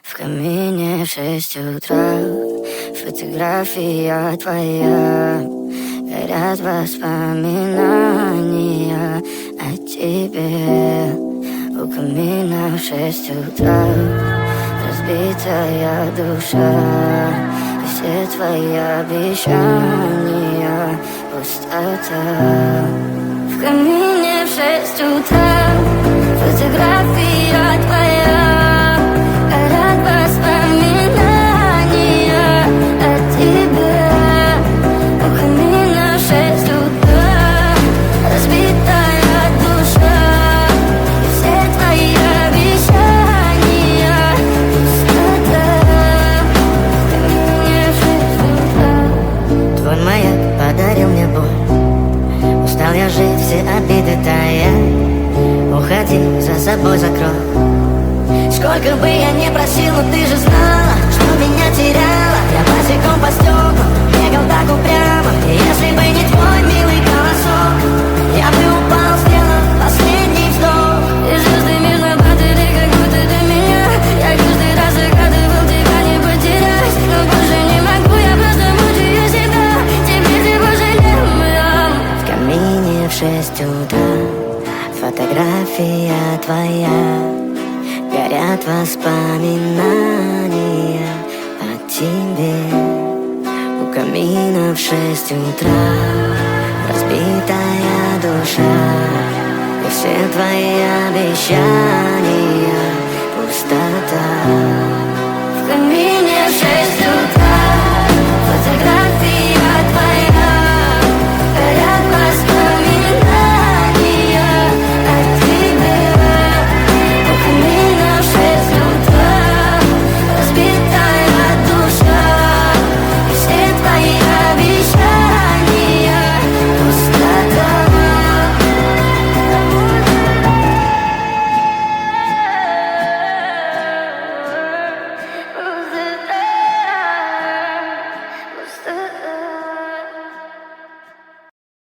В камине в 6 утра фотография твоя. Горят воспоминания о тебе. У камина в 6 утра разбитая душа. И все твои обещания пустота. В камине в 6 утра фотография твоя. Горят воспоминания о тебе. У камина в 6 утра разбитая душа. И все твои обещания пустота. В камине в 6 утра. Твой маяк подарил мне боль. Устал я жить, все обиды тая. Уходи, за собой закрой. Сколько бы я не просил, но ты же знала, что меня теряла. Я босиком по стеклам бегал так упрямо. И если бы не твой милый голосок, я бы упал, сделав последний вздох. И звезды мирно падали, как будто до меня. Я каждый раз загадывал тебя не потерять. Но больше не могу, я просто мучаю себя. Теперь ты пожалел. В камине в 6 утра фотография твоя. Горят воспоминания о тебе. У камина в 6 утра разбитая душа. И все твои обещания